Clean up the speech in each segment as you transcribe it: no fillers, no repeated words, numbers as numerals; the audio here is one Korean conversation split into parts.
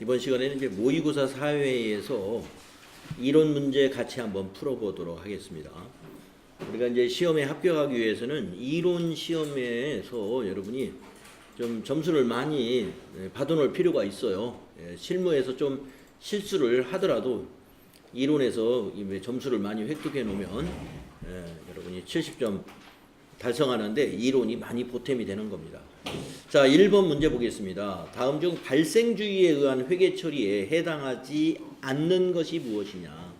이번 시간에는 이제 모의고사 사회에서 이론 문제 같이 한번 풀어보도록 하겠습니다. 우리가 이제 시험에 합격하기 위해서는 이론 시험에서 여러분이 좀 점수를 많이 받아놓을 필요가 있어요. 실무에서 좀 실수를 하더라도 이론에서 점수를 많이 획득해 놓으면 여러분이 70점 달성하는데 이론이 많이 보탬이 되는 겁니다. 자, 1번 문제 보겠습니다. 다음 중 발생주의에 의한 회계 처리에 해당하지 않는 것이 무엇이냐?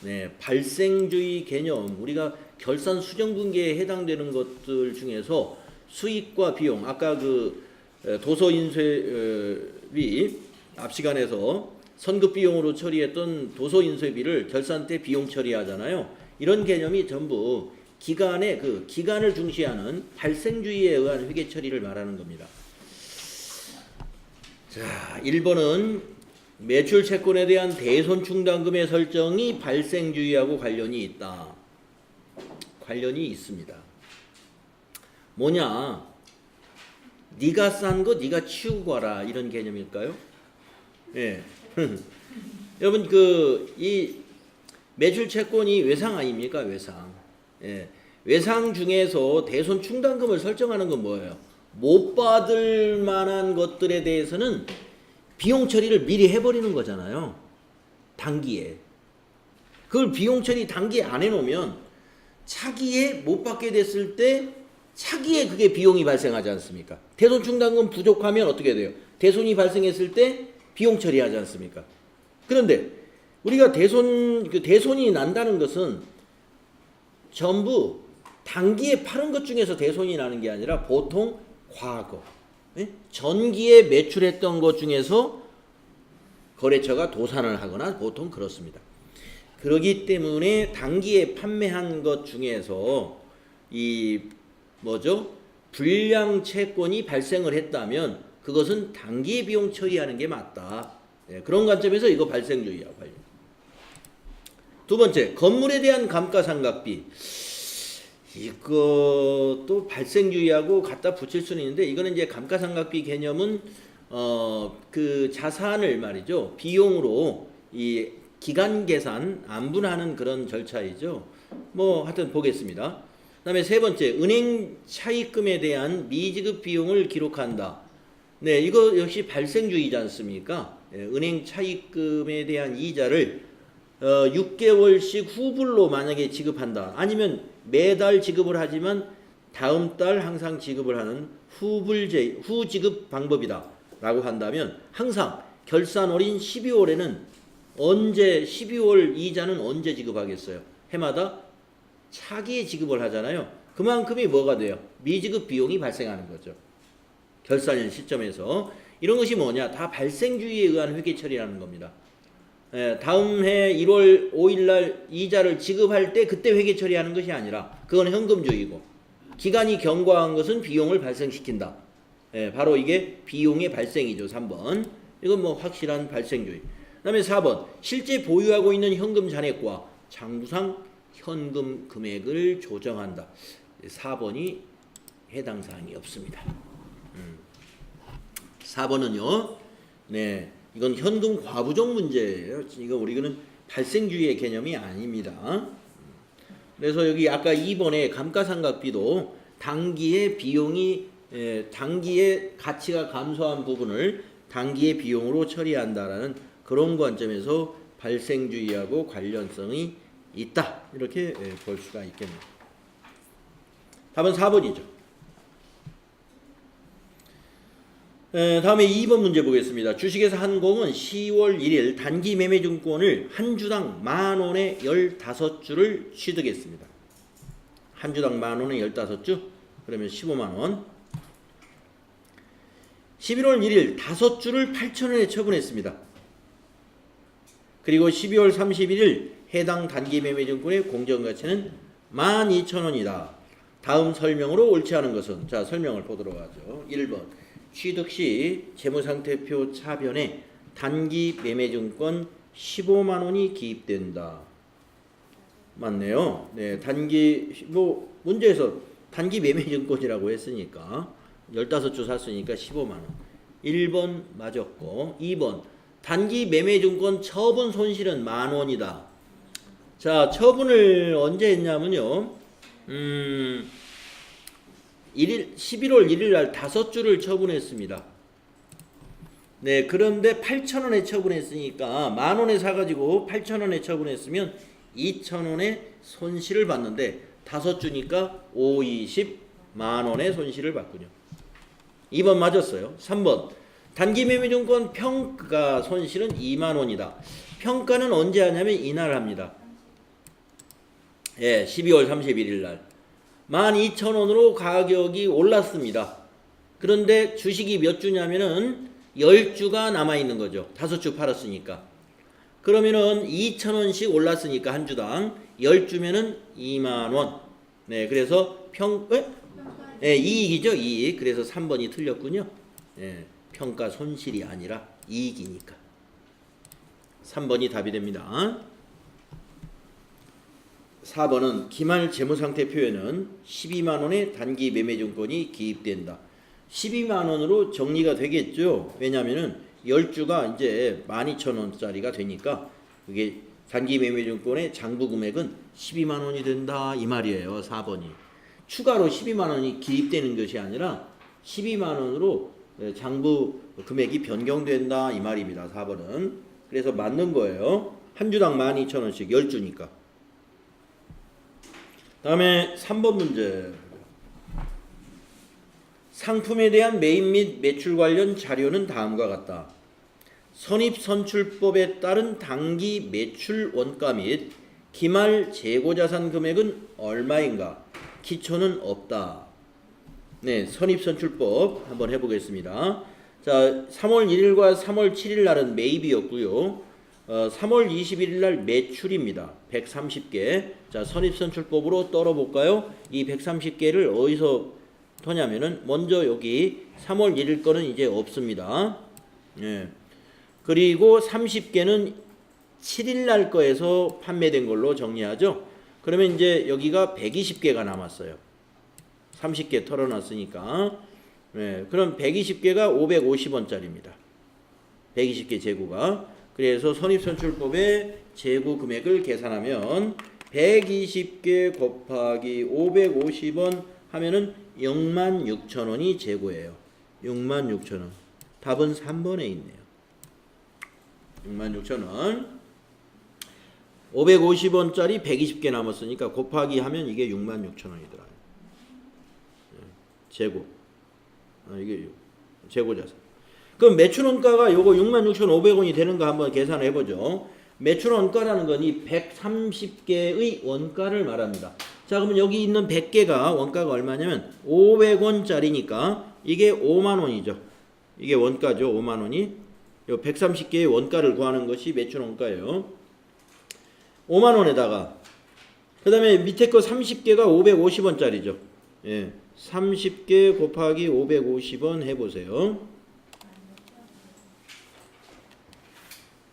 네, 발생주의 개념, 우리가 결산 수정분기에 해당되는 것들 중에서 수익과 비용, 아까 그 도서인쇄비 앞 시간에서 선급 비용으로 처리했던 도서인쇄비를 결산 때 비용 처리하잖아요. 이런 개념이 전부 기간의 기간을 중시하는 발생주의에 의한 회계 처리를 말하는 겁니다. 자, 1번은 매출 채권에 대한 대손 충당금의 설정이 발생주의하고 관련이 있다. 관련이 있습니다. 뭐냐? 네가 싼 거 네가 치우고 가라, 이런 개념일까요? 예. 여러분 이 매출 채권이 외상 아닙니까? 외상. 예. 외상 중에서 대손 충당금을 설정하는 건 뭐예요? 못 받을 만한 것들에 대해서는 비용 처리를 미리 해버리는 거잖아요. 단기에. 그걸 비용 처리 단기에 안 해놓으면 차기에 못 받게 됐을 때 차기에 그게 비용이 발생하지 않습니까? 대손 충당금 부족하면 어떻게 돼요? 대손이 발생했을 때 비용 처리하지 않습니까? 그런데 우리가 대손이 난다는 것은 전부 단기에 파는 것 중에서 대손이 나는 게 아니라 보통 과거, 전기에 매출했던 것 중에서 거래처가 도산을 하거나 보통 그렇습니다. 그렇기 때문에 단기에 판매한 것 중에서 불량 채권이 발생을 했다면 그것은 단기에 비용 처리하는 게 맞다. 그런 관점에서 이거 발생주의야, 관련. 두 번째, 건물에 대한 감가상각비. 이것도 발생주의하고 갖다 붙일 수는 있는데, 이거는 이제 감가상각비 개념은 그 자산을 말이죠, 비용으로 이 기간 계산 안분하는 그런 절차이죠. 하여튼 보겠습니다. 그다음에 세 번째, 은행 차입금에 대한 미지급 비용을 기록한다. 네, 이거 역시 발생주의지 않습니까? 은행 차입금에 대한 이자를 6개월씩 후불로 만약에 지급한다. 아니면 매달 지급을 하지만 다음 달 항상 지급을 하는 후지급 방법이다 라고 한다면, 항상 결산월인 12월에는 12월 이자는 언제 지급하겠어요? 해마다 차기에 지급을 하잖아요. 그만큼이 뭐가 돼요? 미지급 비용이 발생하는 거죠. 결산일 시점에서. 이런 것이 뭐냐? 다 발생주의에 의한 회계 처리라는 겁니다. 다음 해 1월 5일 날 이자를 지급할 때 그때 회계 처리하는 것이 아니라 그건 현금주의고, 기간이 경과한 것은 비용을 발생시킨다. 바로 이게 비용의 발생이죠. 3번. 이건 확실한 발생주의. 그다음에 4번. 실제 보유하고 있는 현금 잔액과 장부상 현금 금액을 조정한다. 4번이 해당 사항이 없습니다. 4번은요. 네. 이건 현금 과부족 문제예요. 이거 우리는 발생주의의 개념이 아닙니다. 그래서 여기 아까 2번에 감가상각비도 단기에 단기에 가치가 감소한 부분을 단기의 비용으로 처리한다라는 그런 관점에서 발생주의하고 관련성이 있다. 이렇게 볼 수가 있겠네요. 답은 4번이죠. 다음에 2번 문제 보겠습니다. 주식회사 한공은 10월 1일 단기 매매증권을 한 주당 10,000원에 15주를 취득했습니다. 한 주당 10,000원에 15주? 그러면 150,000원. 11월 1일 5주를 8,000원에 처분했습니다. 그리고 12월 31일 해당 단기 매매증권의 공정가치는 12,000원이다. 다음 설명으로 옳지 않은 것은? 자, 설명을 보도록 하죠. 1번. 취득 시 재무상태표 차변에 단기 매매증권 150,000원이 기입된다. 맞네요. 네, 문제에서 단기 매매증권이라고 했으니까 15주 샀으니까 150,000원. 1번 맞았고, 2번 단기 매매증권 처분 손실은 10,000원이다. 자, 처분을 언제 했냐면요. 11월 1일 날 5주를 처분했습니다. 네, 그런데 8,000원에 처분했으니까 10,000원에 사가지고 8,000원에 처분했으면 2,000원의 손실을 받는데 5주니까 5, 20, 10,000원의 손실을 받군요. 2번 맞았어요. 3번 단기 매매증권 평가 손실은 20,000원이다. 평가는 언제 하냐면 이날 합니다. 예, 12월 31일 날 12,000원으로 가격이 올랐습니다. 그런데 주식이 몇 주냐면은 10주가 남아있는 거죠. 5주 팔았으니까. 그러면은 2,000원씩 올랐으니까 한 주당 10주면은 20,000원. 네, 그래서 네, 이익이죠, 이익. 그래서 3번이 틀렸군요. 네, 평가 손실이 아니라 이익이니까. 3번이 답이 됩니다. 4번은 기말 재무상태 표에는 120,000원의 단기 매매증권이 기입된다. 120,000원으로 정리가 되겠죠. 왜냐하면은 10주가 이제 12,000원짜리가 되니까 그게 단기 매매증권의 장부 금액은 120,000원이 된다 이 말이에요. 4번이. 추가로 120,000원이 기입되는 것이 아니라 120,000원으로 장부 금액이 변경된다 이 말입니다. 4번은. 그래서 맞는 거예요. 한 주당 12,000원씩 10주니까. 다음에 3번 문제. 상품에 대한 매입 및 매출 관련 자료는 다음과 같다. 선입선출법에 따른 당기 매출 원가 및 기말 재고자산 금액은 얼마인가? 기초는 없다. 네, 선입선출법 한번 해보겠습니다. 자, 3월 1일과 3월 7일 날은 매입이었고요. 3월 21일 날 매출입니다. 130개. 자, 선입선출법으로 떨어볼까요? 이 130개를 어디서 터냐면은 먼저 여기 3월 1일 거는 이제 없습니다. 예. 그리고 30개는 7일 날 거에서 판매된 걸로 정리하죠. 그러면 이제 여기가 120개가 남았어요. 30개 털어놨으니까. 예. 그럼 120개가 550원짜리입니다. 120개 재고가. 그래서 선입선출법의 재고 금액을 계산하면 120개 곱하기 550원 하면은 66,000원이 재고예요. 66,000원. 답은 3번에 있네요. 66,000원. 550원짜리 120개 남았으니까 곱하기 하면 이게 66,000원이더라. 재고. 이게 재고자산. 그럼 매출원가가 요거 66,500원이 되는가 한번 계산해 보죠. 매출원가라는 건 이 130개의 원가를 말합니다. 자, 그러면 여기 있는 100개가 원가가 얼마냐면 500원짜리니까 이게 50,000원이죠. 이게 원가죠. 50,000원이. 요 130개의 원가를 구하는 것이 매출원가예요. 50,000원에다가 그 다음에 밑에 거 30개가 550원짜리죠. 예, 30개 곱하기 550원 해보세요.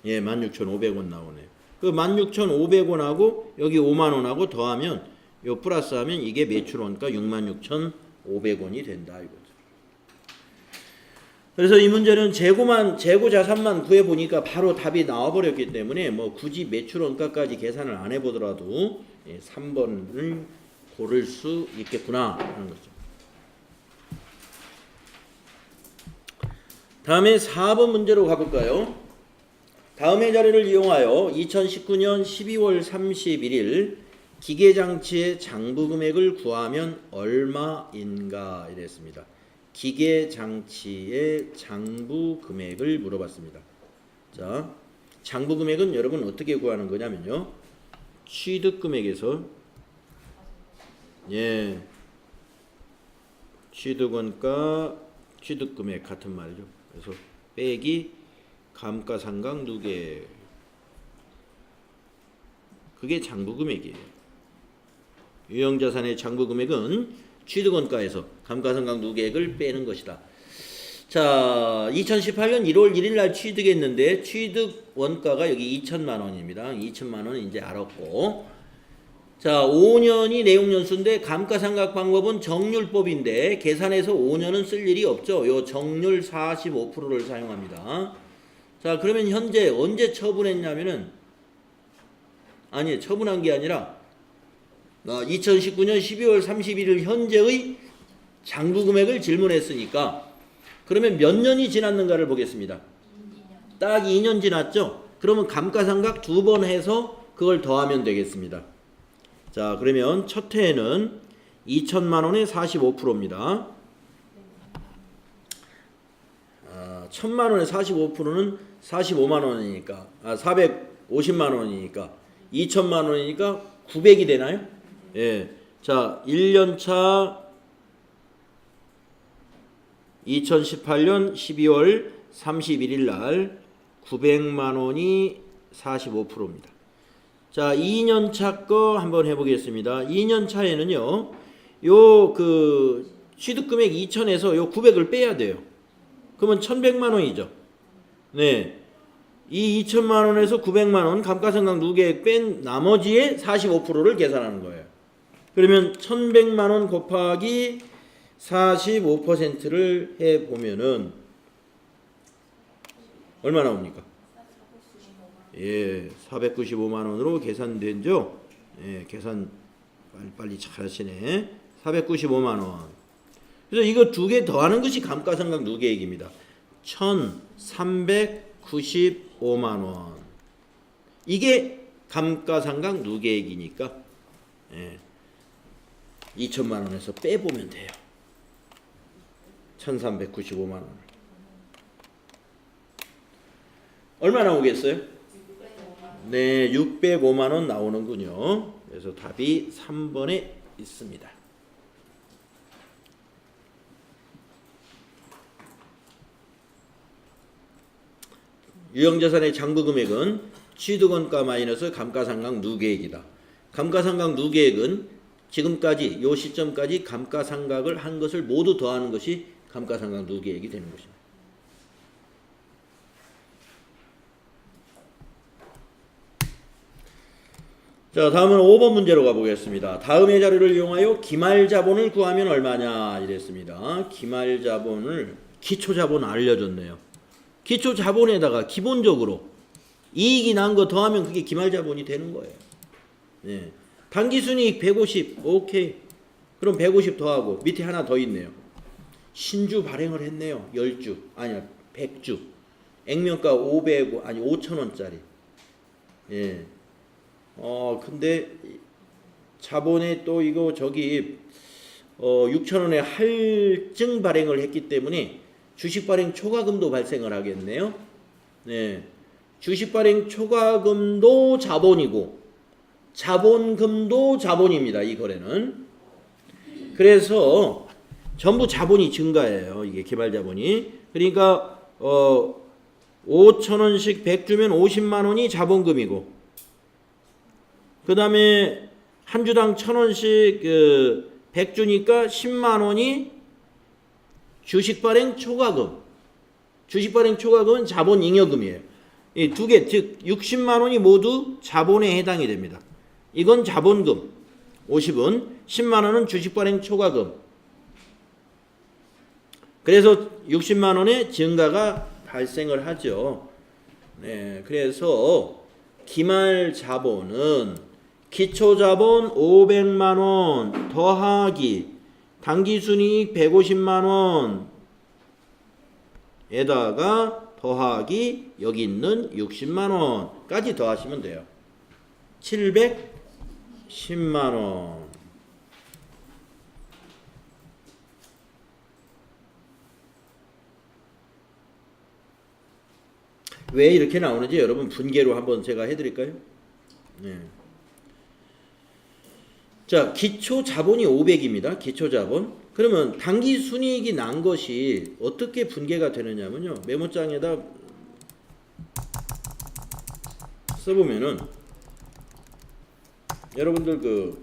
예, 16,500원 나오네요. 그 16,500원하고 여기 50,000원하고 더하면 요 플러스하면 이게 매출원가 66,500원이 된다 이거죠. 그래서 이 문제는 재고 자산만 구해 보니까 바로 답이 나와 버렸기 때문에 뭐 굳이 매출원가까지 계산을 안 해보더라도 3번을 고를 수 있겠구나 하는 거죠. 다음에 4번 문제로 가볼까요? 다음의 자료를 이용하여 2019년 12월 31일 기계장치의 장부 금액을 구하면 얼마인가 이랬습니다. 기계장치의 장부 금액을 물어봤습니다. 자, 장부 금액은 여러분 어떻게 구하는 거냐면요. 취득 금액에서 예, 취득원가, 취득 금액 같은 말이죠. 그래서 빼기 감가상각 누계, 그게 장부금액이에요. 유형자산의 장부금액은 취득원가에서 감가상각 누계액을 빼는 것이다. 자, 2018년 1월 1일 날 취득했는데 취득원가가 여기 2천만 원입니다. 2천만 원은 이제 알았고, 자, 5년이 내용연수인데 감가상각 방법은 정률법인데 계산해서 5년은 쓸 일이 없죠. 요 정률 45%를 사용합니다. 자, 그러면 현재 언제 처분했냐면은, 아니, 처분한 게 아니라 2019년 12월 31일 현재의 장부 금액을 질문했으니까, 그러면 몇 년이 지났는가를 보겠습니다. 딱 2년 지났죠? 그러면 감가상각 2번 해서 그걸 더하면 되겠습니다. 자, 그러면 첫 해에는 2천만 원에 45%입니다. 1,000만 원에 45%는 45만 원이니까, 450만 원이니까, 2천만 원이니까 900이 되나요? 예. 자, 1년차 2018년 12월 31일 날 900만 원이 45%입니다. 자, 2년차 거 한번 해보겠습니다. 2년차에는요, 요 취득금액 2천에서 요 900을 빼야 돼요. 그러면 1,100만 원이죠. 네. 이 2천만 원에서 900만 원 감가상각 누계액 뺀 나머지의 45%를 계산하는 거예요. 그러면 1,100만 원 곱하기 45%를 해 보면은 얼마 나옵니까? 예, 495만 원으로 계산된죠. 예, 계산 빨리 잘 하시네. 495만 원. 그래서 이거 두 개 더하는 것이 감가상각 누계액입니다. 1,395만 원. 이게 감가상각 누계액이니까, 예, 2천만 원에서 빼보면 돼요. 1,395만 원. 얼마 나오겠어요? 네, 605만 원 나오는군요. 그래서 답이 3번에 있습니다. 유형자산의 장부금액은 취득원가 마이너스 감가상각 누계액이다. 감가상각 누계액은 지금까지 요 시점까지 감가상각을 한 것을 모두 더하는 것이 감가상각 누계액이 되는 것입니다. 자, 다음은 5번 문제로 가보겠습니다. 다음의 자료를 이용하여 기말자본을 구하면 얼마냐 이랬습니다. 기말자본을 기초자본 알려줬네요. 기초자본에다가 기본적으로 이익이 난 거 더하면 그게 기말자본이 되는 거예요. 네. 당기순이익 150 오케이. 그럼 150 더하고 밑에 하나 더 있네요. 신주 발행을 했네요. 10주 아니야 100주 액면가 5,000원짜리. 예. 근데 자본에 또 이거 6,000원에 할증 발행을 했기 때문에 주식 발행 초과금도 발생을 하겠네요. 네. 주식 발행 초과금도 자본이고 자본금도 자본입니다. 이 거래는. 그래서 전부 자본이 증가해요. 이게 개발자본이. 그러니까 5,000원씩 100주면 50만 원이 자본금이고, 그 다음에 한 주당 1,000원씩 100주니까 10만 원이 주식발행 초과금. 주식발행 초과금은 자본잉여금이에요. 이 두 개, 즉 60만 원이 모두 자본에 해당이 됩니다. 이건 자본금 50은, 10만 원은 주식발행 초과금. 그래서 60만 원의 증가가 발생을 하죠. 네, 그래서 기말 자본은 기초자본 500만 원 더하기 당기순이익 150만 원에다가 더하기 여기 있는 60만 원까지 더하시면 돼요. 710만 원. 왜 이렇게 나오는지 여러분 분계로 한번 제가 해드릴까요? 네. 자, 기초 자본이 500입니다. 기초 자본. 그러면 당기 순이익이 난 것이 어떻게 분계가 되느냐면요. 메모장에다 써보면은 여러분들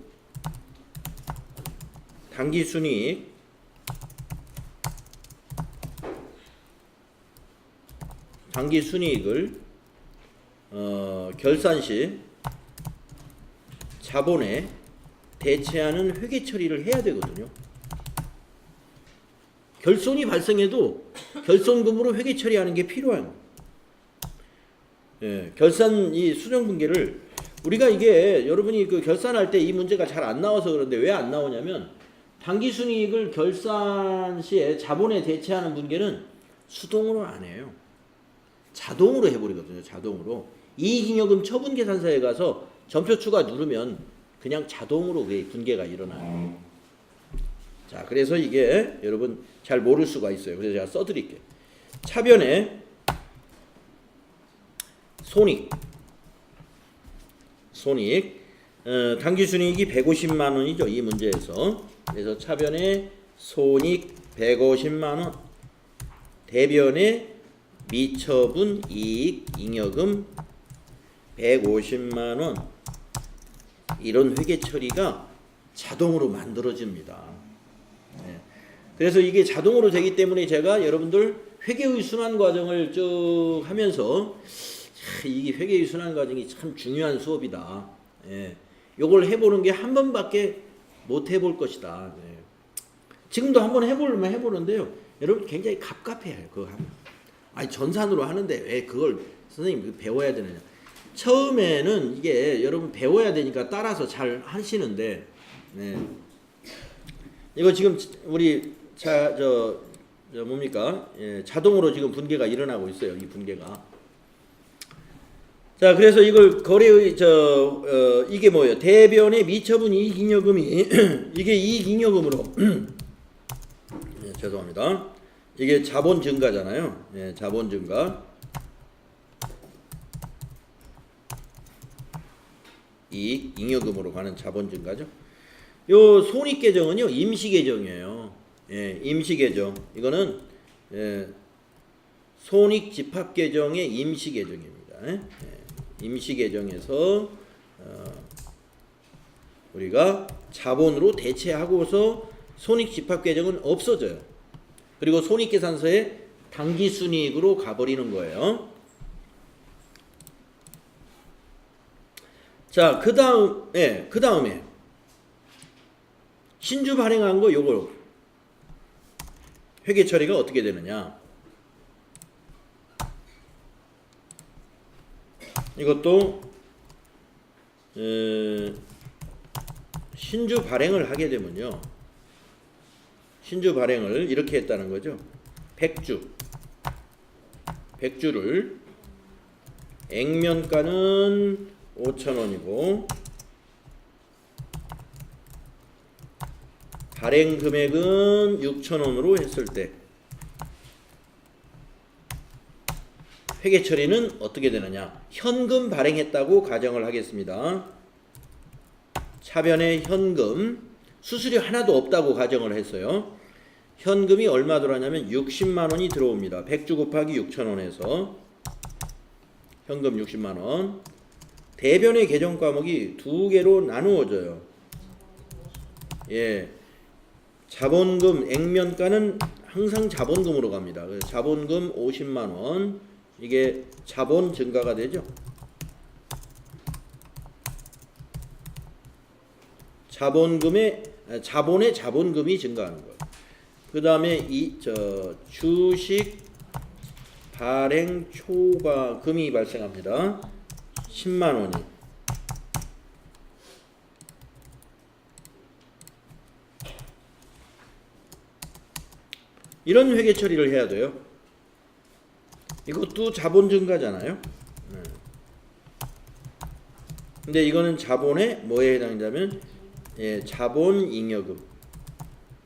당기 순이익 당기 순이익을 결산 시 자본에 대체하는 회계 처리를 해야 되거든요. 결손이 발생해도 결손금으로 회계 처리하는 게 필요한. 예, 결산 이 수령 분계를 우리가 이게 여러분이 그 결산할 때 이 문제가 잘 안 나와서 그런데 왜 안 나오냐면 당기순이익을 결산 시에 자본에 대체하는 분계는 수동으로 안 해요. 자동으로 해버리거든요. 자동으로. 이익잉여금 처분계산서에 가서 전표 추가 누르면 그냥 자동으로 분계가 일어나요. 자, 그래서 이게 여러분 잘 모를 수가 있어요. 그래서 제가 써드릴게요. 차변에 손익 당기순이익이 150만 원이죠. 이 문제에서. 그래서 차변에 손익 150만 원, 대변에 미처분 이익 잉여금 150만 원, 이런 회계 처리가 자동으로 만들어집니다. 네. 그래서 이게 자동으로 되기 때문에 제가 여러분들 회계의 순환 과정을 쭉 하면서 이게 회계의 순환 과정이 참 중요한 수업이다. 예. 요걸 해보는 게 한 번밖에 못 해볼 것이다. 예. 지금도 한번 해보려면 해보는데요. 여러분 굉장히 갑갑해요. 그거 하면. 아니 전산으로 하는데 왜 그걸 선생님 배워야 되느냐. 처음에는 이게 여러분 배워야 되니까 따라서 잘 하시는데, 네. 이거 지금 우리 뭡니까? 예, 자동으로 지금 분계가 일어나고 있어요. 이 분계가. 자, 그래서 이걸 거래의 이게 뭐예요? 대변의 미처분 이익잉여금이 이게 이익잉여금으로 예, 죄송합니다. 이게 자본 증가잖아요. 예, 자본 증가. 이익 잉여금으로 가는 자본 증가죠. 요 손익 계정은요 임시 계정이에요. 예, 임시 계정. 이거는 손익 집합 계정의 임시 계정입니다. 예, 임시 계정에서 우리가 자본으로 대체하고서 손익 집합 계정은 없어져요. 그리고 손익 계산서에 당기 순이익으로 가버리는 거예요. 자, 그 다음에 신주 발행한 거 요거 회계 처리가 어떻게 되느냐. 이것도 신주 발행을 하게 되면요. 신주 발행을 이렇게 했다는 거죠. 100주를 액면가는 5,000원이고 발행 금액은 6,000원으로 했을 때 회계 처리는 어떻게 되느냐. 현금 발행했다고 가정을 하겠습니다. 차변에 현금 수수료 하나도 없다고 가정을 했어요. 현금이 얼마 들어가냐면 60만 원이 들어옵니다. 100주 곱하기 6,000원에서 현금 60만 원. 대변의 계정 과목이 두 개로 나누어져요. 예, 자본금 액면가는 항상 자본금으로 갑니다. 그래서 자본금 50만 원. 이게 자본 증가가 되죠. 자본의 자본금이 증가하는 거예요. 그 다음에 주식 발행 초과금이 발생합니다. 10만 원이. 이런 회계 처리를 해야 돼요. 이것도 자본 증가잖아요. 근데 이거는 자본의 뭐에 해당되냐면 자본 잉여금.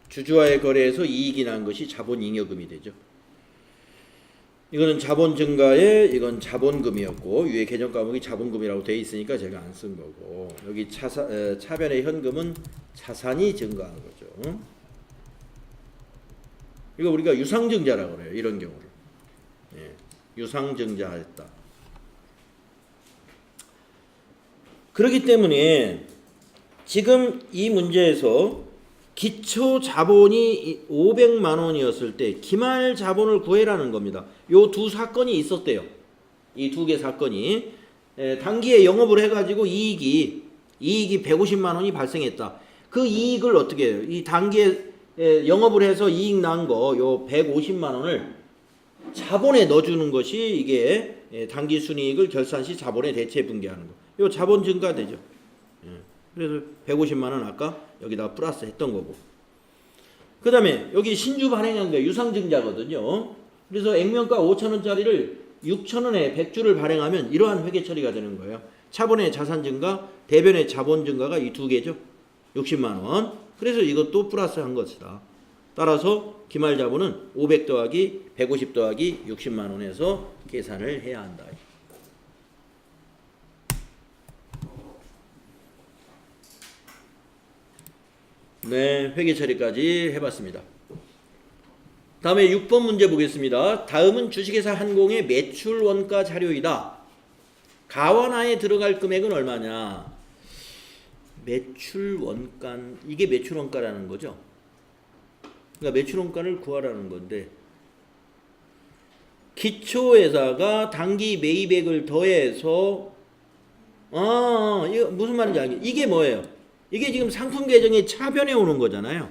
주주와의 거래에서 이익이 난 것이 자본 잉여금이 되죠. 이거는 자본 증가에 이건 자본금이었고 위에 계정 과목이 자본금이라고 되어 있으니까 제가 안 쓴 거고 여기 차변의 현금은 자산이 증가하는 거죠. 이거 우리가 유상증자라고 그래요. 이런 경우를. 예, 유상증자했다. 그렇기 때문에 지금 이 문제에서 기초 자본이 500만 원이었을 때 기말 자본을 구해라는 겁니다. 요 두 사건이 있었대요. 이 두 개 사건이 단기에 영업을 해가지고 이익이 150만 원이 발생했다. 그 이익을 어떻게 해요? 이 단기에 영업을 해서 이익 난 거 요 150만 원을 자본에 넣어주는 것이 이게 당기순이익을 결산 시 자본에 대체 분기하는 거. 요 자본 증가되죠. 그래서 150만 원 아까 여기다 플러스 했던 거고. 그 다음에 여기 신주 발행한 게 유상증자거든요. 그래서 액면가 5,000원짜리를 6,000원에 100주를 발행하면 이러한 회계 처리가 되는 거예요. 차본의 자산 증가, 대변의 자본 증가가 이 두 개죠. 60만 원. 그래서 이것도 플러스 한 것이다. 따라서 기말 자본은 500 더하기 150 더하기 60만 원에서 계산을 해야 한다. 네, 회계 처리까지 해봤습니다. 다음에 6번 문제 보겠습니다. 다음은 주식회사 한공의 매출 원가 자료이다. 가원하에 들어갈 금액은 얼마냐? 매출 원가, 이게 매출 원가라는 거죠. 그러니까 매출 원가를 구하라는 건데, 기초회사가 당기 매입액을 더해서 이거 무슨 말인지 알겠? 이게 뭐예요? 이게 지금 상품 계정의 차변에 오는 거잖아요.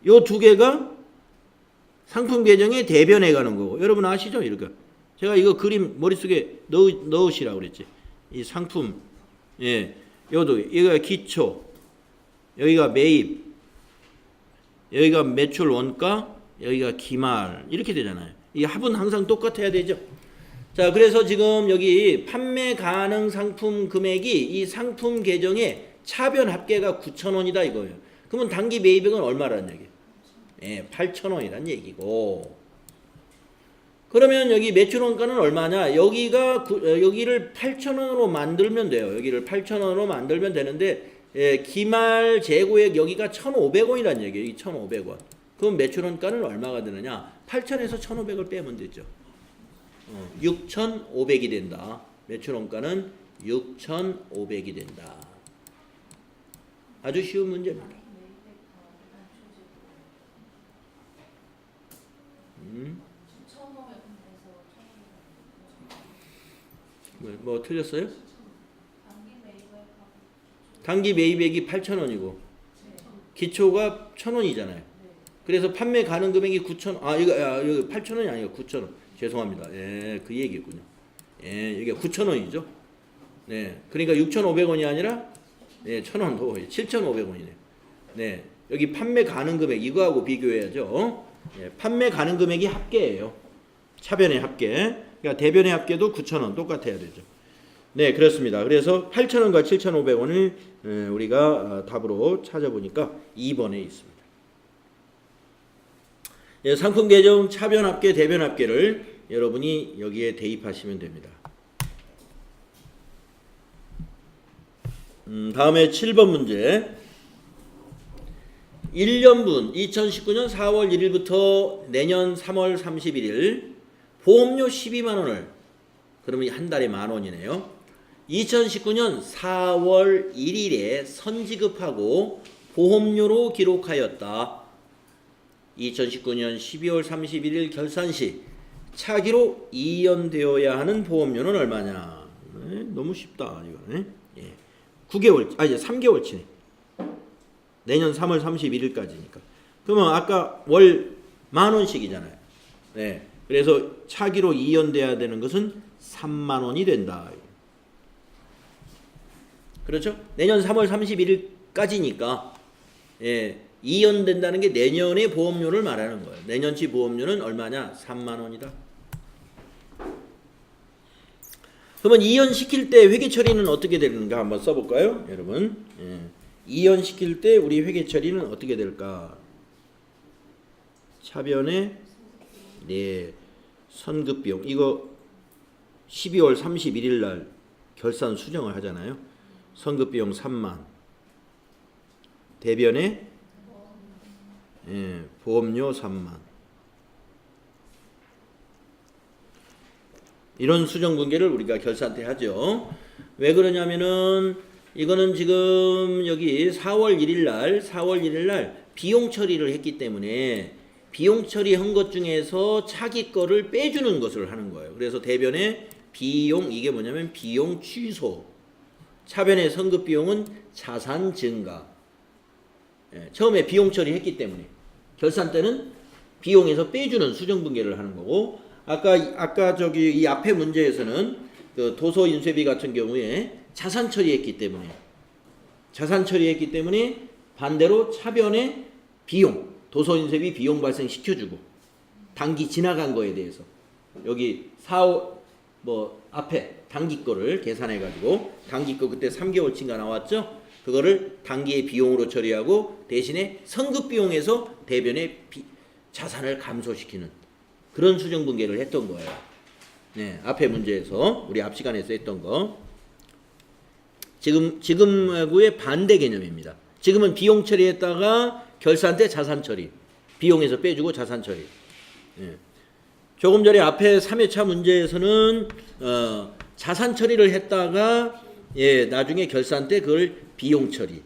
요 두 개가 상품 계정의 대변에 가는 거고. 여러분 아시죠? 이렇게. 제가 이거 그림 머릿속에 넣으시라고 그랬지. 이 상품, 여기가 기초, 여기가 매입, 여기가 매출 원가, 여기가 기말, 이렇게 되잖아요. 이 합은 항상 똑같아야 되죠. 자, 그래서 지금 여기 판매 가능 상품 금액이 이 상품 계정의 차변 합계가 9,000원이다 이거예요. 그러면 당기 매입액은 얼마라는 얘기예요? 8,000원이란 얘기고. 그러면 여기 매출 원가는 얼마냐? 여기를 8,000원으로 만들면 돼요. 여기를 8,000원으로 만들면 되는데, 기말 재고액 여기가 1,500원이란 얘기예요. 이 1,500원. 그럼 매출 원가는 얼마가 되느냐? 8,000에서 1,500을 빼면 되죠. 6,500이 된다. 매출 원가는 6,500이 된다. 아주 쉬운 문제입니다. 뭐 틀렸어요? 당기 매입액이 8,000원이고 기초가 1,000원이잖아요. 그래서 판매 가능 금액이 9,000원. 이거 8,000원이 아니고 9,000원. 죄송합니다. 그 얘기군요. 이게 9,000원이죠. 네. 그러니까 6,500원이 아니라 1,000원 더 7,500원이네. 네. 여기 판매 가능 금액 이거하고 비교해야죠. 판매 가능 금액이 합계예요. 차변의 합계. 그러니까 대변의 합계도 9,000원 똑같아야 되죠. 네, 그렇습니다. 그래서 8,000원과 7,500원을 우리가 답으로 찾아보니까 2번에 있습니다. 상품 계정 차변 합계, 대변 합계를 여러분이 여기에 대입하시면 됩니다. 다음에 7번 문제. 1년분 2019년 4월 1일부터 내년 3월 31일 보험료 12만 원을, 그러면 한 달에 10,000원이네요. 2019년 4월 1일에 선지급하고 보험료로 기록하였다. 2019년 12월 31일 결산 시 차기로 이연되어야 하는 보험료는 얼마냐? 너무 쉽다 이거. 9개월, 이제 3개월치네. 내년 3월 31일까지니까. 그러면 아까 월 10,000원씩이잖아요. 네. 그래서 차기로 이연돼야 되는 것은 3만 원이 된다. 그렇죠? 내년 3월 31일까지니까 이연된다는 게 내년의 보험료를 말하는 거예요. 내년치 보험료는 얼마냐? 3만 원이다. 그러면 이연시킬 때 회계 처리는 어떻게 되는가 한번 써볼까요? 여러분. 이연시킬 때 우리 회계 처리는 어떻게 될까? 차변에 선급비용 이거 12월 31일 날 결산 수정을 하잖아요. 선급비용 3만, 대변에 보험료 3만. 이런 수정 분계를 우리가 결산 때 하죠. 왜 그러냐면은 이거는 지금 여기 4월 1일 날 비용 처리를 했기 때문에 비용 처리한 것 중에서 차기 거를 빼주는 것을 하는 거예요. 그래서 대변에 비용, 이게 뭐냐면 비용 취소. 차변의 선급 비용은 자산 증가. 처음에 비용 처리했기 때문에 결산 때는 비용에서 빼주는 수정 분계를 하는 거고, 아까 저기 이 앞에 문제에서는 그 도서 인쇄비 같은 경우에 자산 처리했기 때문에 반대로 차변에 비용, 도서 인쇄비 비용 발생시켜주고 단기 지나간 거에 대해서 여기 뭐 앞에 단기 거를 계산해 가지고 단기 거 그때 3개월치인가 나왔죠? 그거를 단기의 비용으로 처리하고 대신에 성급 비용에서 대변의 자산을 감소시키는 그런 수정 분계를 했던 거예요. 네, 앞에 문제에서 우리 앞 시간에서 했던 거. 지금하고의 반대 개념입니다. 지금은 비용 처리했다가 결산 때 자산 처리, 비용에서 빼주고 자산 처리. 네. 조금 전에 앞에 3회차 문제에서는 자산 처리를 했다가 나중에 결산 때 그걸 비용 처리,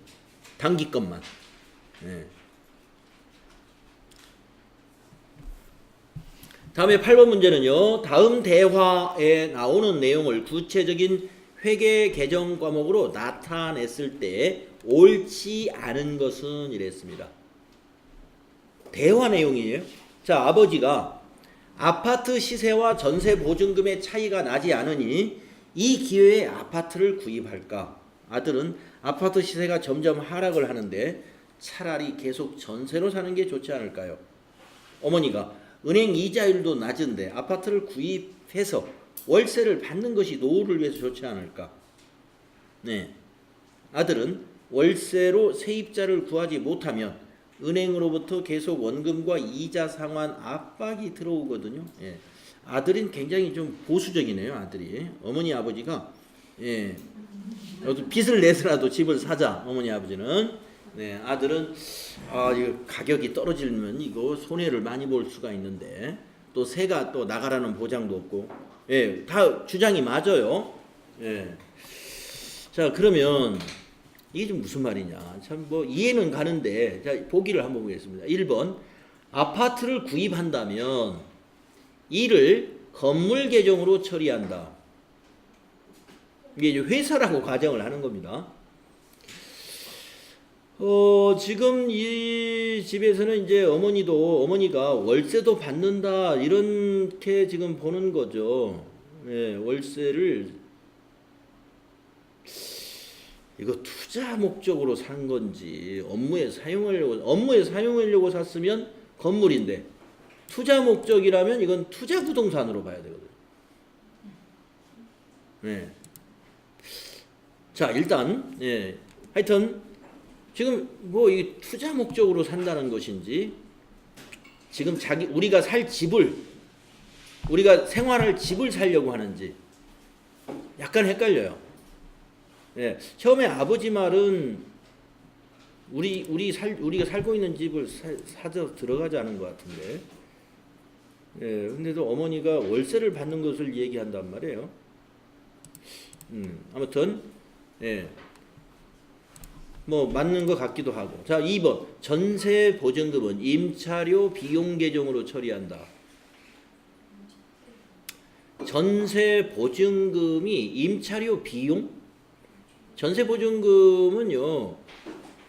단기 것만. 예. 다음에 8번 문제는요. 다음 대화에 나오는 내용을 구체적인 회계 개정 과목으로 나타냈을 때 옳지 않은 것은 이랬습니다. 대화 내용이에요. 자, 아버지가 아파트 시세와 전세 보증금의 차이가 나지 않으니 이 기회에 아파트를 구입할까? 아들은 아파트 시세가 점점 하락을 하는데 차라리 계속 전세로 사는 게 좋지 않을까요? 어머니가 은행 이자율도 낮은데 아파트를 구입해서 월세를 받는 것이 노후를 위해서 좋지 않을까? 네. 아들은 월세로 세입자를 구하지 못하면 은행으로부터 계속 원금과 이자 상환 압박이 들어오거든요. 예. 아들은 굉장히 좀 보수적이네요. 아들이. 어머니 아버지가 빚을 내서라도 집을 사자. 어머니 아버지는. 네, 아들은 이거 가격이 떨어지면 이거 손해를 많이 볼 수가 있는데 또 세가 또 나가라는 보장도 없고. 예, 다 주장이 맞아요. 예. 자, 그러면 이게 좀 무슨 말이냐. 참 뭐 이해는 가는데 자, 보기를 한번 보겠습니다. 1번. 아파트를 구입한다면 이를 건물 계정으로 처리한다. 이게 이제 회사라고 가정을 하는 겁니다. 지금 이 집에서는 이제 어머니가 월세도 받는다 이렇게 지금 보는 거죠. 예, 월세를 이거 투자 목적으로 산 건지 업무에 사용하려고 샀으면 건물인데 투자 목적이라면 이건 투자 부동산으로 봐야 되거든요. 네. 자, 일단 하여튼 지금 뭐 이 투자 목적으로 산다는 것인지 지금 우리가 생활할 집을 살려고 하는지 약간 헷갈려요. 예, 처음에 아버지 말은 우리가 살고 있는 집을 사서 들어가자는 것 같은데, 예, 근데도 어머니가 월세를 받는 것을 얘기한단 말이에요. 아무튼 뭐 맞는 것 같기도 하고. 자, 2번 전세 보증금은 임차료 비용 계정으로 처리한다. 전세 보증금이 임차료 비용? 전세 보증금은요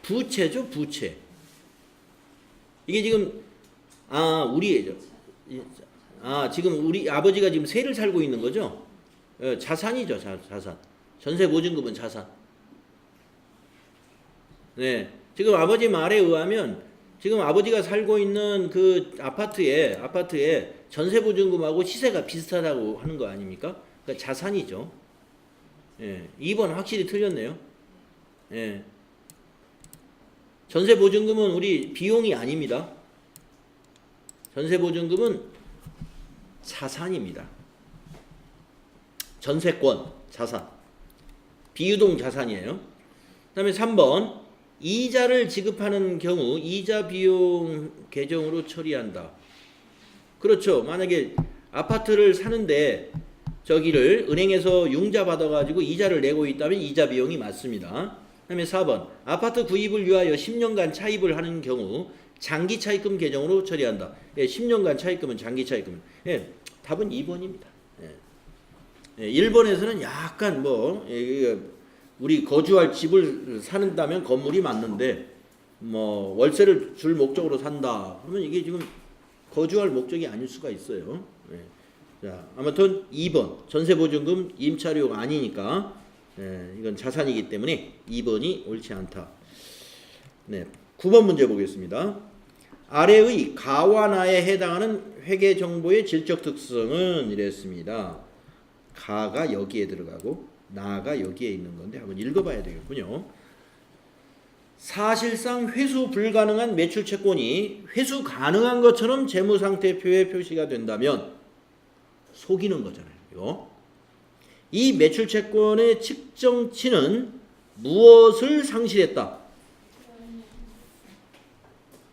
부채죠, 부채. 이게 지금 우리죠. 지금 우리 아버지가 지금 세를 살고 있는 거죠. 자산이죠, 자산. 전세 보증금은 자산. 네, 지금 아버지 말에 의하면 지금 아버지가 살고 있는 그 아파트에 전세 보증금하고 시세가 비슷하다고 하는 거 아닙니까? 그러니까 자산이죠. 예, 2번 확실히 틀렸네요. 예. 전세 보증금은 우리 비용이 아닙니다. 전세 보증금은 자산입니다. 전세권, 자산. 비유동 자산이에요. 그 다음에 3번 이자를 지급하는 경우 이자 비용 계정으로 처리한다. 그렇죠. 만약에 아파트를 사는데 저기를 은행에서 융자 받아가지고 이자를 내고 있다면 이자 비용이 맞습니다. 그 다음에 4번 아파트 구입을 위하여 10년간 차입을 하는 경우 장기 차입금 계정으로 처리한다. 10년간 차입금은 장기 차입금. 답은 2번입니다. 1번에서는 약간 우리 거주할 집을 산다면 건물이 맞는데 뭐 월세를 줄 목적으로 산다. 그러면 이게 지금 거주할 목적이 아닐 수가 있어요. 자, 아무튼 2번 전세보증금 임차료가 아니니까 이건 자산이기 때문에 2번이 옳지 않다. 네, 9번 문제 보겠습니다. 아래의 가와 나에 해당하는 회계 정보의 질적 특성은 이랬습니다. 가가 여기에 들어가고 나가 여기에 있는 건데 한번 읽어봐야 되겠군요. 사실상 회수 불가능한 매출 채권이 회수 가능한 것처럼 재무상태표에 표시가 된다면 속이는 거잖아요. 이거. 이 매출 채권의 측정치는 무엇을 상실했다?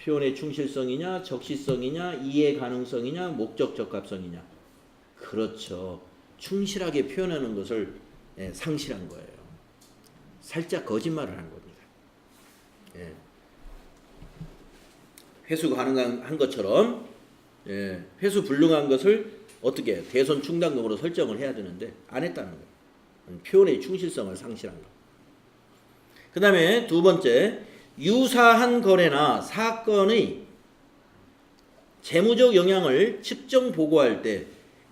표현의 충실성이냐, 적시성이냐, 이해 가능성이냐, 목적 적합성이냐. 그렇죠. 충실하게 표현하는 것을 상실한 거예요. 살짝 거짓말을 한 겁니다. 회수 가능한 것처럼 회수 불능한 것을 어떻게 대손 충당금으로 설정을 해야 되는데 안 했다는 거예요. 표현의 충실성을 상실한 거. 그 다음에 두 번째, 유사한 거래나 사건의 재무적 영향을 측정 보고할 때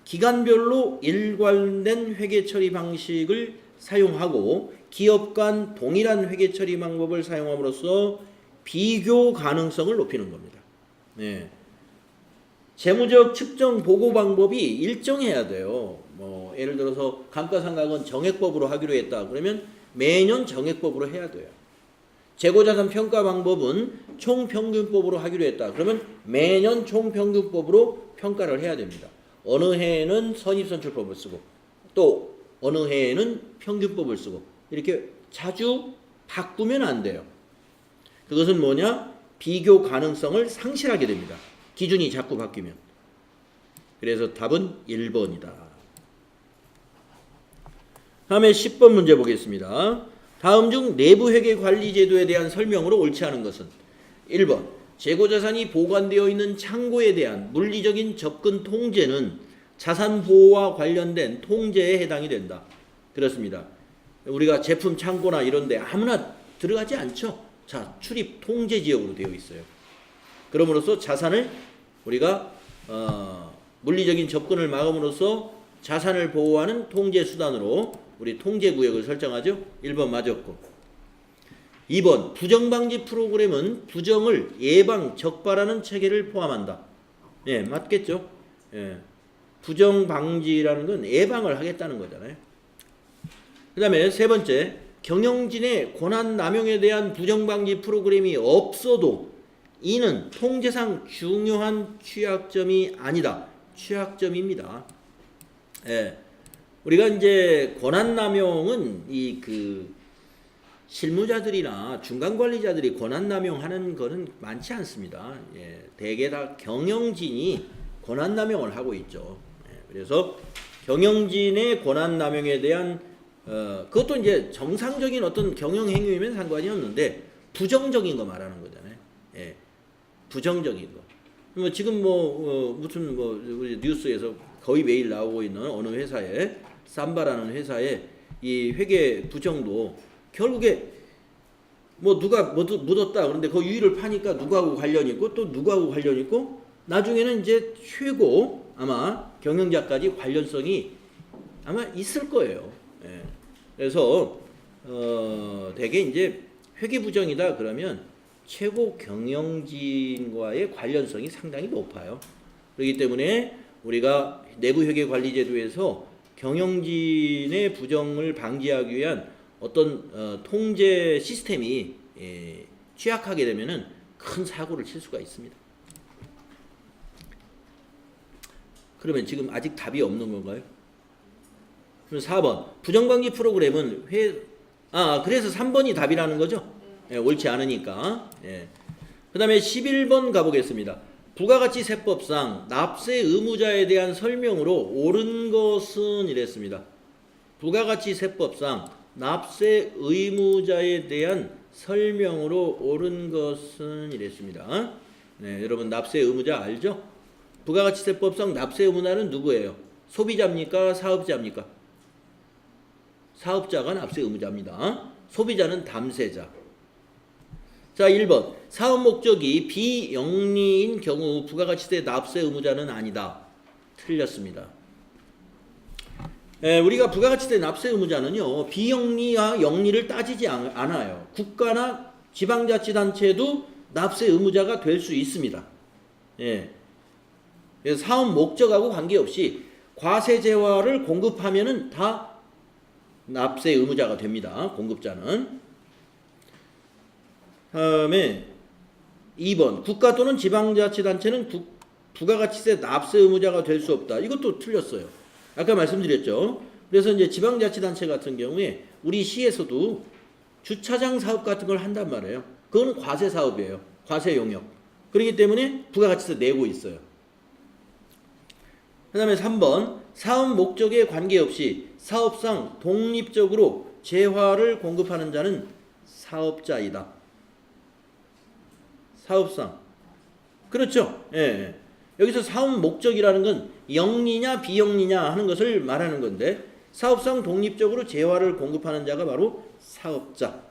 기간별로 일관된 회계 처리 방식을 사용하고 기업 간 동일한 회계 처리 방법을 사용함으로써 비교 가능성을 높이는 겁니다. 네. 재무적 측정 보고 방법이 일정해야 돼요. 뭐 예를 들어서 감가상각은 정액법으로 하기로 했다. 그러면 매년 정액법으로 해야 돼요. 재고자산 평가 방법은 총평균법으로 하기로 했다. 그러면 매년 총평균법으로 평가를 해야 됩니다. 어느 해에는 선입선출법을 쓰고 또 어느 해에는 평균법을 쓰고 이렇게 자주 바꾸면 안 돼요. 그것은 뭐냐? 비교 가능성을 상실하게 됩니다. 기준이 자꾸 바뀌면. 그래서 답은 1번이다. 다음에 10번 문제 보겠습니다. 다음 중 내부회계 관리 제도에 대한 설명으로 옳지 않은 것은 1번 재고자산이 보관되어 있는 창고에 대한 물리적인 접근 통제는 자산 보호와 관련된 통제에 해당이 된다. 그렇습니다. 우리가 제품 창고나 이런 데 아무나 들어가지 않죠. 자, 출입 통제 지역으로 되어 있어요. 그럼으로써 자산을 우리가 물리적인 접근을 막음으로써 자산을 보호하는 통제 수단으로 우리 통제 구역을 설정하죠. 1번 맞았고 2번 부정방지 프로그램은 부정을 예방 적발하는 체계를 포함한다. 예, 맞겠죠. 예, 부정방지라는 건 예방을 하겠다는 거잖아요. 그 다음에 세 번째 경영진의 권한남용에 대한 부정방지 프로그램이 없어도 이는 통제상 중요한 취약점이 아니다. 취약점입니다. 예. 우리가 이제 권한남용은 실무자들이나 중간관리자들이 권한남용하는 거는 많지 않습니다. 예. 대개 다 경영진이 권한남용을 하고 있죠. 예. 그래서 경영진의 권한남용에 대한 그것도 이제 정상적인 어떤 경영행위면 상관이 없는데 부정적인 거 말하는 거잖아요. 예. 부정적인 거. 뭐 지금 무슨 우리 뉴스에서 거의 매일 나오고 있는 어느 회사에 삼바라는 회사에 이 회계 부정도 결국에 뭐 누가 묻었다 그런데 그 유의를 파니까 누구하고 관련 있고 또 누구하고 관련 있고 나중에는 이제 최고 아마 경영자까지 관련성이 아마 있을 거예요. 예. 그래서 대개 이제 회계 부정이다 그러면 최고 경영진과의 관련성이 상당히 높아요. 그렇기 때문에 우리가 내부회계관리제도에서 경영진의 부정을 방지하기 위한 어떤 통제 시스템이 취약하게 되면은 큰 사고를 칠 수가 있습니다. 그러면 지금 아직 답이 없는 건가요? 그럼 4번 부정방지 프로그램은 그래서 3번이 답이라는 거죠? 예, 옳지 않으니까. 예. 그 다음에 11번 가보겠습니다. 부가가치세법상 납세 의무자에 대한 설명으로 옳은 것은 이랬습니다. 부가가치세법상 납세 의무자에 대한 설명으로 옳은 것은 이랬습니다. 네, 여러분 납세 의무자 알죠? 부가가치세법상 납세 의무자는 누구예요? 소비자입니까? 사업자입니까? 사업자가 납세 의무자입니다. 소비자는 담세자. 자, 1번. 사업 목적이 비영리인 경우 부가가치세 납세 의무자는 아니다. 틀렸습니다. 우리가 부가가치세 납세 의무자는요, 비영리와 영리를 따지지 않아요. 국가나 지방자치단체도 납세 의무자가 될 수 있습니다. 예. 그래서 사업 목적하고 관계없이 과세재화를 공급하면은 다 납세 의무자가 됩니다. 공급자는. 다음에 2번 국가 또는 지방자치단체는 부가가치세 납세 의무자가 될 수 없다. 이것도 틀렸어요. 아까 말씀드렸죠. 그래서 이제 지방자치단체 같은 경우에 우리 시에서도 주차장 사업 같은 걸 한단 말이에요. 그거는 과세 사업이에요. 과세 용역. 그렇기 때문에 부가가치세 내고 있어요. 그 다음에 3번 사업 목적에 관계없이 사업상 독립적으로 재화를 공급하는 자는 사업자이다. 사업상. 그렇죠. 예. 여기서 사업 목적이라는 건 영리냐 비영리냐 하는 것을 말하는 건데 사업상 독립적으로 재화를 공급하는 자가 바로 사업자.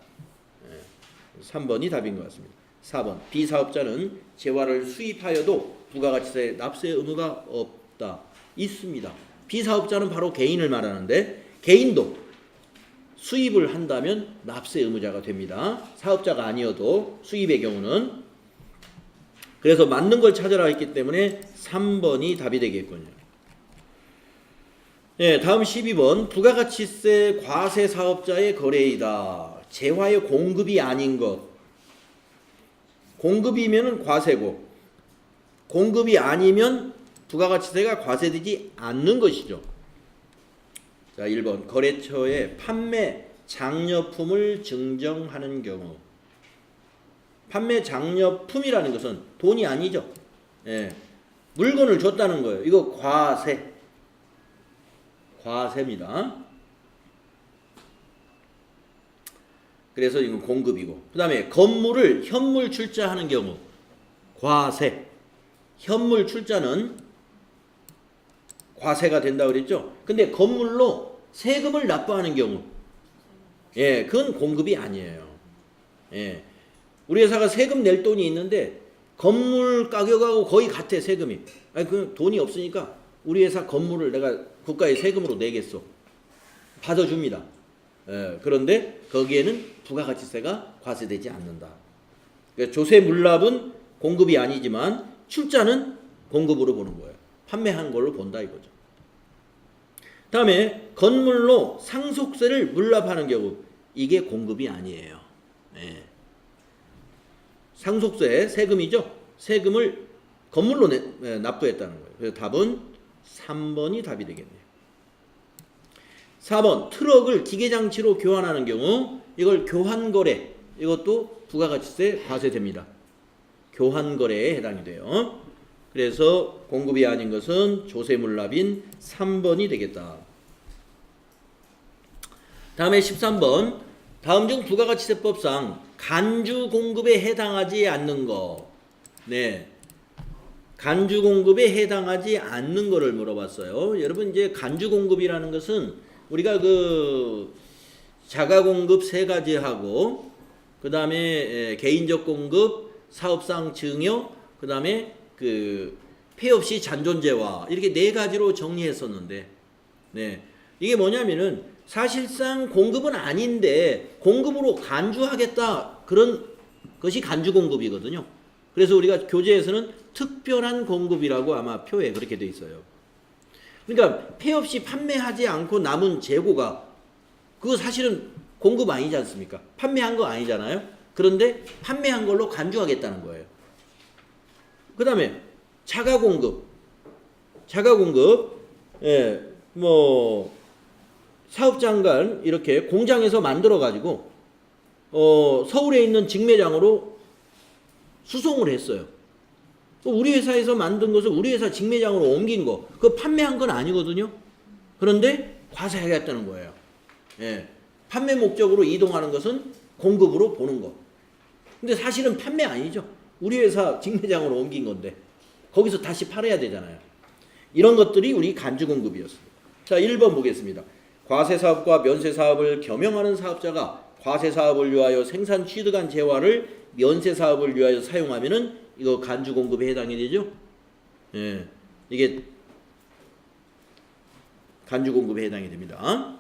3번이 답인 것 같습니다. 4번 비사업자는 재화를 수입하여도 부가가치세 납세 의무가 없다. 있습니다. 비사업자는 바로 개인을 말하는데 개인도 수입을 한다면 납세 의무자가 됩니다. 사업자가 아니어도 수입의 경우는. 그래서 맞는 걸 찾아라 했기 때문에 3번이 답이 되겠군요. 네, 다음 12번 부가가치세 과세 사업자의 거래이다. 재화의 공급이 아닌 것. 공급이면 과세고 공급이 아니면 부가가치세가 과세되지 않는 것이죠. 자, 1번 거래처에 판매 장려품을 증정하는 경우. 판매 장려품이라는 것은 돈이 아니죠. 예. 물건을 줬다는 거예요. 이거 과세입니다. 그래서 이건 공급이고. 그 다음에 건물을 현물 출자하는 경우 과세. 현물 출자는 과세가 된다고 그랬죠. 근데 건물로 세금을 납부하는 경우 예, 그건 공급이 아니에요. 예. 우리 회사가 세금 낼 돈이 있는데 건물 가격하고 거의 같아 세금이. 아니 그 돈이 없으니까 우리 회사 건물을 내가 국가의 세금으로 내겠어. 받아줍니다. 예, 그런데 거기에는 부가가치세가 과세되지 않는다. 그러니까 조세 물납은 공급이 아니지만 출자는 공급으로 보는 거예요. 판매한 걸로 본다 이거죠. 다음에 건물로 상속세를 물납하는 경우 이게 공급이 아니에요. 예. 상속세 세금이죠. 세금을 건물로 납부했다는 거예요. 그래서 답은 3번이 답이 되겠네요. 4번 트럭을 기계장치로 교환하는 경우 이걸 교환거래. 이것도 부가가치세 과세됩니다. 교환거래에 해당이 돼요. 그래서 공급이 아닌 것은 조세물납인 3번이 되겠다. 다음에 13번 다음 중 부가가치세법상 간주 공급에 해당하지 않는 거. 네. 간주 공급에 해당하지 않는 거를 물어봤어요. 여러분 이제 간주 공급이라는 것은 우리가 그 자가 공급 세 가지 하고 그다음에 개인적 공급, 사업상 증여, 그다음에 그 폐 없이 잔존재화 이렇게 네 가지로 정리했었는데 네. 이게 뭐냐면은 사실상 공급은 아닌데 공급으로 간주하겠다 그런 것이 간주 공급이거든요. 그래서 우리가 교재에서는 특별한 공급이라고 아마 표에 그렇게 돼 있어요. 그러니까 폐 없이 판매하지 않고 남은 재고가 그거 사실은 공급 아니지 않습니까? 판매한 거 아니잖아요. 그런데 판매한 걸로 간주하겠다는 거예요. 그 다음에 자가 공급, 예, 뭐 사업장간 이렇게 공장에서 만들어 가지고 서울에 있는 직매장으로 수송을 했어요. 우리 회사에서 만든 것을 우리 회사 직매장으로 옮긴 거, 그거 판매한 건 아니거든요. 그런데 과세하겠다는 거예요. 예, 판매 목적으로 이동하는 것은 공급으로 보는 거. 근데 사실은 판매 아니죠. 우리 회사 직매장으로 옮긴 건데 거기서 다시 팔아야 되잖아요. 이런 것들이 우리 간주 공급이었습니다. 자, 1번 보겠습니다. 과세사업과 면세사업을 겸용하는 사업자가 과세사업을 위하여 생산 취득한 재화를 면세사업을 위하여 사용하면은 이거 간주 공급에 해당이 되죠. 예, 이게 간주 공급에 해당이 됩니다.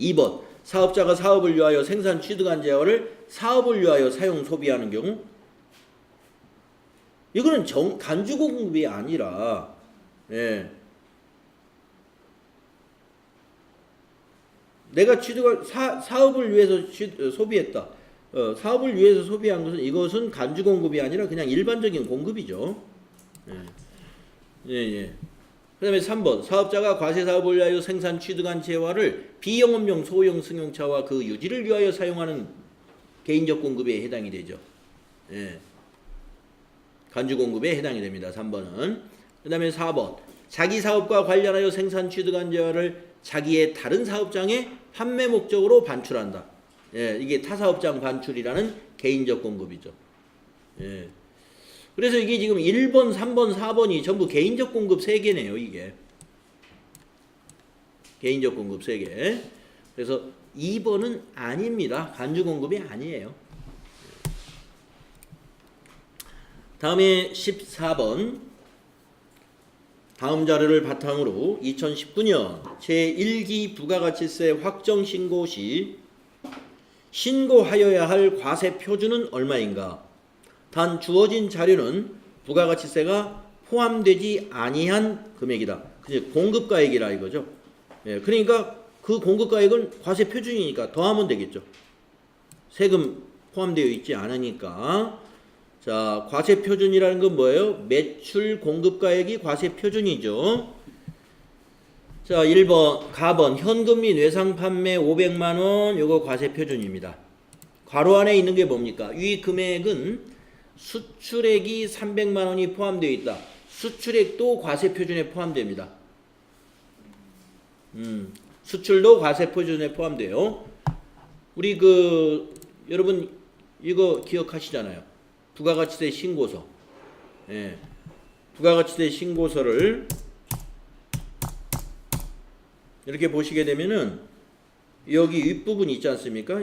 2번 사업자가 사업을 위하여 생산 취득한 재화를 사업을 위하여 사용 소비하는 경우 이거는 간주 공급이 아니라 예. 내가 취득한 사업을 위해서 소비했다. 사업을 위해서 소비한 것은 이것은 간주 공급이 아니라 그냥 일반적인 공급이죠. 예. 예. 그다음에 3번 사업자가 과세 사업을 위하여 생산 취득한 재화를 비영업용 소형 승용차와 그 유지를 위하여 사용하는 개인적 공급에 해당이 되죠. 예. 간주 공급에 해당이 됩니다. 3번은. 그다음에 4번 자기 사업과 관련하여 생산 취득한 재화를 자기의 다른 사업장에 판매 목적으로 반출한다. 예, 이게 타사업장 반출이라는 개인적 공급이죠. 예. 그래서 이게 지금 1번, 3번, 4번이 전부 개인적 공급 3개네요. 이게. 개인적 공급 3개. 그래서 2번은 아닙니다. 간주 공급이 아니에요. 다음에 14번. 다음 자료를 바탕으로 2019년 제1기 부가가치세 확정 신고 시 신고하여야 할 과세 표준은 얼마인가? 단 주어진 자료는 부가가치세가 포함되지 아니한 금액이다. 공급가액이라 이거죠. 예, 그러니까 그 공급가액은 과세 표준이니까 더하면 되겠죠. 세금 포함되어 있지 않으니까. 자, 과세 표준이라는 건 뭐예요? 매출 공급가액이 과세 표준이죠. 자, 1번, 가번, 현금 및 외상 판매 500만 원, 요거 과세 표준입니다. 괄호 안에 있는 게 뭡니까? 이 금액은 수출액이 300만 원이 포함되어 있다. 수출액도 과세 표준에 포함됩니다. 수출도 과세 표준에 포함돼요. 우리 여러분 이거 기억하시잖아요. 부가가치세 신고서. 예. 부가가치세 신고서를 이렇게 보시게 되면은 여기 윗부분 있지 않습니까?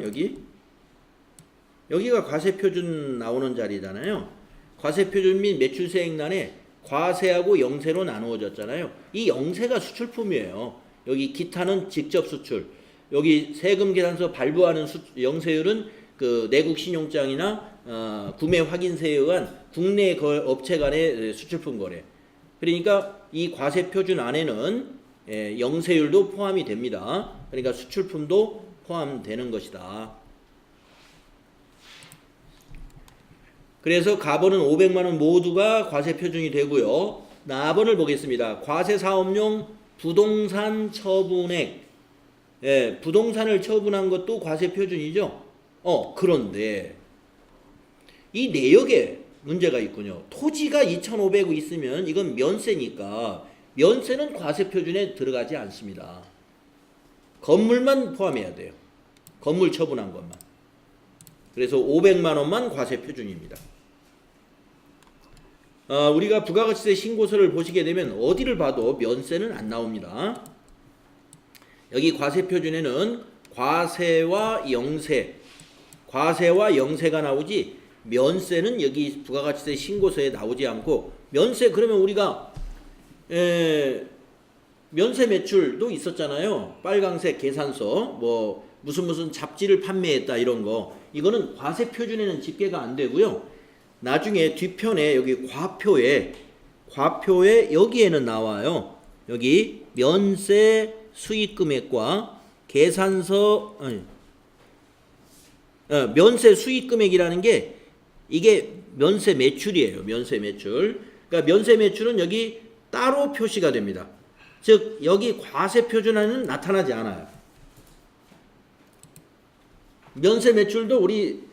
여기가 과세표준 나오는 자리잖아요. 과세표준 및 매출세액란에 과세하고 영세로 나누어졌잖아요. 이 영세가 수출품이에요. 여기 기타는 직접 수출. 여기 세금 계산서 발부하는 영세율은 그 내국 신용장이나 구매 확인세에 의한 국내 업체 간의 수출품 거래. 그러니까 이 과세 표준 안에는 영세율도 포함이 됩니다. 그러니까 수출품도 포함되는 것이다. 그래서 가번은 500만 원 모두가 과세 표준이 되고요. 나번을 보겠습니다. 과세 사업용 부동산 처분액. 예, 부동산을 처분한 것도 과세 표준이죠. 그런데 이 내역에 문제가 있군요. 토지가 2,500억 있으면 이건 면세니까 면세는 과세 표준에 들어가지 않습니다. 건물만 포함해야 돼요. 건물 처분한 것만. 그래서 500만 원만 과세 표준입니다. 우리가 부가가치세 신고서를 보시게 되면 어디를 봐도 면세는 안 나옵니다. 여기 과세 표준에는 과세와 영세가 나오지 면세는 여기 부가가치세 신고서에 나오지 않고 면세 그러면 우리가 면세 매출도 있었잖아요. 빨강색 계산서 뭐 무슨 잡지를 판매했다 이런 거 이거는 과세 표준에는 집계가 안 되고요. 나중에 뒤편에 여기 과표에 여기에는 나와요. 여기 면세 수익금액과 계산서 면세 수익금액이라는 게 이게 면세 매출이에요. 면세 매출. 그러니까 면세 매출은 여기 따로 표시가 됩니다. 즉 여기 과세 표준에는 나타나지 않아요. 면세 매출도 우리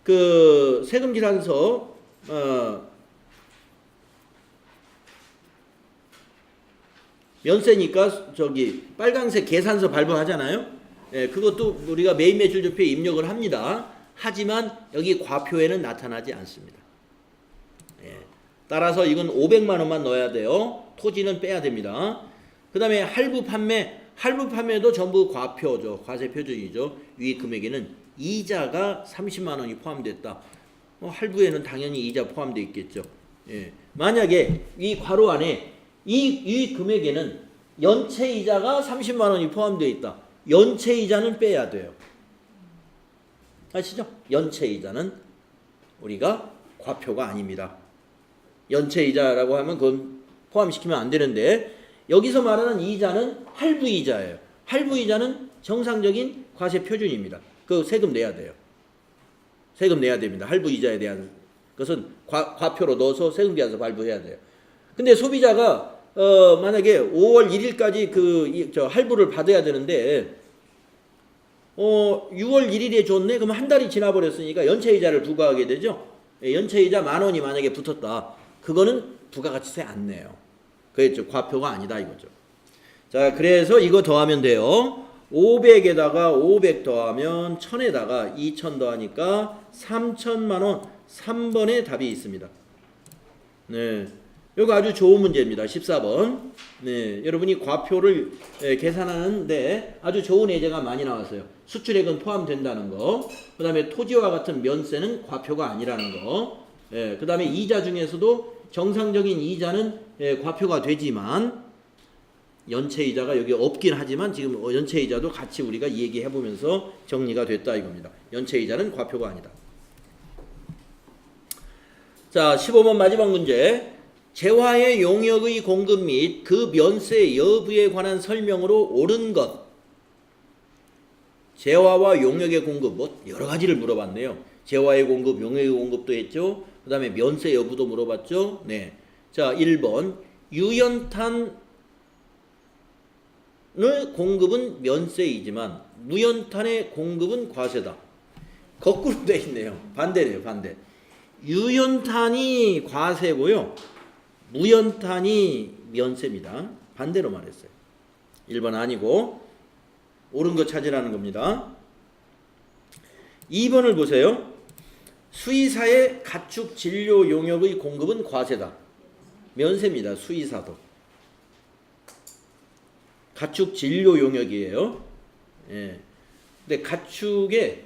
그 세금 계산서 면세니까 저기 빨간색 계산서 발부하잖아요. 그것도 우리가 매입 매출조표에 입력을 합니다. 하지만 여기 과표에는 나타나지 않습니다. 따라서 이건 500만 원만 넣어야 돼요. 토지는 빼야 됩니다. 그 다음에 할부 판매도 전부 과표죠. 과세 표준이죠. 위 금액에는 이자가 30만 원이 포함됐다. 할부에는 당연히 이자 포함되어 있겠죠. 만약에 이 괄호 안에 이 금액에는 연체 이자가 30만 원이 포함되어 있다. 연체 이자는 빼야 돼요. 아시죠? 연체 이자는 우리가 과표가 아닙니다. 연체 이자라고 하면 그건 포함시키면 안 되는데 여기서 말하는 이자는 할부 이자예요. 할부 이자는 정상적인 과세 표준입니다. 그 세금 내야 돼요. 세금 내야 됩니다. 할부 이자에 대한 것은 과표로 넣어서 세금 계산서 발부해야 돼요. 근데 소비자가 만약에 5월 1일까지 할부를 받아야 되는데 6월 1일에 줬네? 그럼 한 달이 지나버렸으니까 연체이자를 부과하게 되죠. 연체이자 10,000원이 만약에 붙었다. 그거는 부가가치세 안 내요. 그겠죠. 과표가 아니다 이거죠. 자, 그래서 이거 더하면 돼요. 500에다가 500 더하면 1000에다가 2000 더하니까 3000만 원. 3번에 답이 있습니다. 네. 이거 아주 좋은 문제입니다. 14번. 네. 여러분이 과표를 계산하는데 아주 좋은 예제가 많이 나왔어요. 수출액은 포함된다는 거. 그 다음에 토지와 같은 면세는 과표가 아니라는 거. 그 다음에 이자 중에서도 정상적인 이자는 과표가 되지만 연체이자가 여기 없긴 하지만 지금 연체이자도 같이 우리가 얘기해보면서 정리가 됐다 이겁니다. 연체이자는 과표가 아니다. 자, 15번 마지막 문제. 재화의 용역의 공급 및 그 면세 여부에 관한 설명으로 옳은 것. 재화와 용역의 공급, 뭐 여러 가지를 물어봤네요. 재화의 공급, 용역의 공급도 했죠. 그 다음에 면세 여부도 물어봤죠. 네. 자, 1번. 유연탄의 공급은 면세이지만 무연탄의 공급은 과세다. 거꾸로 돼 있네요. 반대네요, 반대. 유연탄이 과세고요. 무연탄이 면세입니다. 반대로 말했어요. 1번 아니고 옳은 거 찾으라는 겁니다. 2번을 보세요. 수의사의 가축 진료 용역의 공급은 과세다. 면세입니다. 수의사도. 가축 진료 용역이에요. 예. 근데 가축에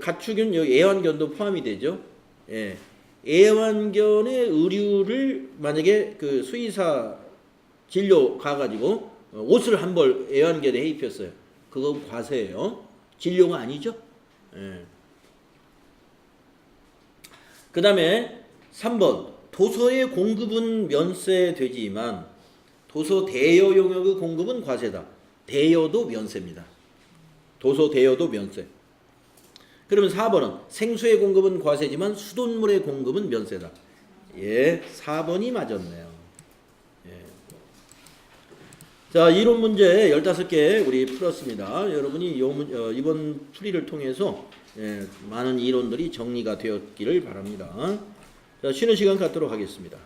가축은 여기 애완견도 포함이 되죠. 예. 애완견의 의류를 만약에 그 수의사 진료 가가지고 옷을 한 벌 애완견에 해입혔어요. 그건 과세예요. 진료가 아니죠. 예. 그 다음에 3번. 도서의 공급은 면세되지만 도서 대여 용역의 공급은 과세다. 대여도 면세입니다. 도서 대여도 면세. 그러면 4번은 생수의 공급은 과세지만 수돗물의 공급은 면세다. 예, 4번이 맞았네요. 예. 자, 이론 문제 15개 우리 풀었습니다. 여러분이 이번 풀이를 통해서 많은 이론들이 정리가 되었기를 바랍니다. 자, 쉬는 시간 갖도록 하겠습니다.